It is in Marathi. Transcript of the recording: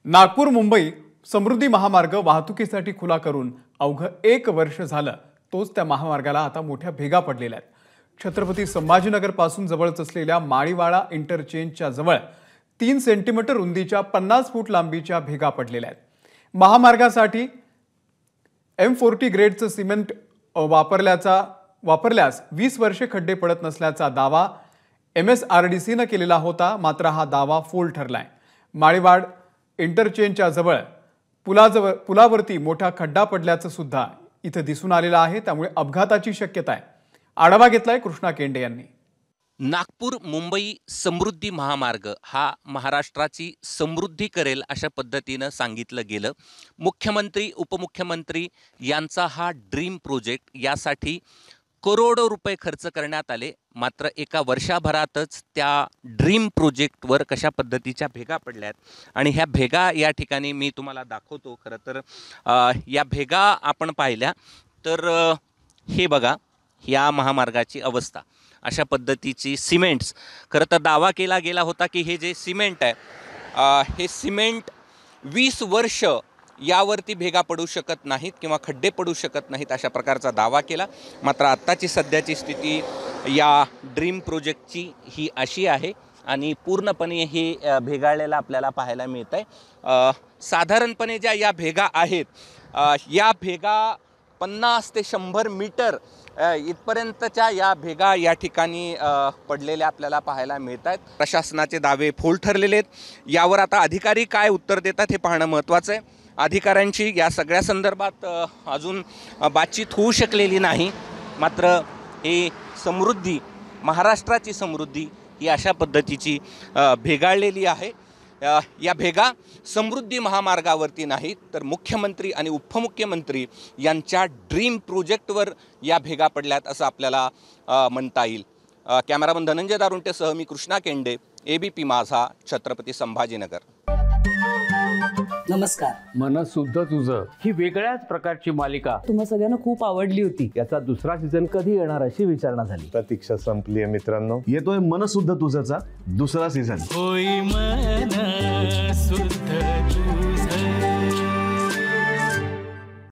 नागपूर मुंबई समृद्धी महामार्ग वाहतुकीसाठी खुला करून अवघं 1 वर्ष झालं, तोच त्या महामार्गाला आता मोठ्या भेगा पडलेल्या आहेत। छत्रपती संभाजीनगर पासून जवळच असलेल्या माळीवाडा इंटरचेंजच्या जवळ 3 सेंटीमीटर रुंदीच्या 50 फूट लांबीच्या भेगा पडलेल्या आहेत। महामार्गासाठी M40 ग्रेडचं सिमेंट वापरल्यास 20 वर्षे खड्डे पडत नसल्याचा दावा MSRDCने केलेला होता, मात्र हा दावा फोल ठरलाय। माळीवाड इंटरचेंजच्या जवळ पुलावरती मोठा खड्डा पडल्याचं सुद्धा इथे दिसून आलेलं आहे, त्यामुळे अपघाताची शक्यता आहे। आढावा घेतलाय कृष्णा केंडे यांनी। नागपूर मुंबई समृद्धी महामार्ग हा महाराष्ट्राची समृद्धी करेल अशा पद्धतीने सांगितलं गेलं। मुख्यमंत्री उपमुख्यमंत्री यांचा हा ड्रीम प्रोजेक्ट, यासाठी करोडो रुपये खर्च करण्यात आले, मात्र एका वर्षभरातच त्या ड्रीम प्रोजेक्टवर कशा पद्धतीच्या भेगा पडल्यात आणि ह्या भेगा या ठिकाणी मी तुम्हाला दाखवतो। खरं तर या भेगा आपण पाहिल्या तर हे बघा, या महामार्गाची अवस्था अशा पद्धतीची सिमेंट्स। खरं तर दावा केला गेला होता की हे जे सिमेंट आहे हे सिमेंट 20 वर्ष यावरती भेगा पडू शकत नाहीत किंवा खड्डे पडू शकत नाहीत अशा प्रकारचा दावा केला। मात्र आत्ताची सध्याची स्थिती या ड्रीम प्रोजेक्टची ही अशी आहे आणि पूर्णपणे हे भेगाळलेलं आपल्याला पाहायला मिळत आहे। साधारणपणे ज्या या भेगा आहेत या भेगा 50 ते 100 मीटर इथपर्यंतच्या या भेगा या ठिकाणी पडलेल्या आपल्याला पाहायला मिळत आहेत। प्रशासनाचे दावे फोल ठरलेले आहेत। यावर आता अधिकारी काय उत्तर देतात हे पाहणं महत्त्वाचं आहे। अधिकाऱ्यांची या सगळ्या संदर्भात अजून बातचीत होऊ शकलेली नाही, मात्र हे समृद्धी, महाराष्ट्राची समृद्धी ही अशा पद्धतीची भेगाळलेली आहे। या भेगा समृद्धी महामार्गावरती नाहीत, तर मुख्यमंत्री आणि उपमुख्यमंत्री यांच्या ड्रीम प्रोजेक्टवर या भेगा पडल्यात असं आपल्याला म्हणता येईल। कॅमेरामन धनंजय दारुंटेसह मी कृष्णा केंडे, ABP माझा, छत्रपती संभाजीनगर। नमस्कार। मन शुद्ध तुझं ही वेगळ्याच प्रकारची मालिका तुम्हा सगळ्यांना खूप आवडली होती। याचा दुसरा सीझन कधी येणार अशी विचारणा झाली। प्रतीक्षा संपली आहे मित्रांनो, येतोय मन शुद्ध तुझचा दुसरा सीझन। होई मन शुद्ध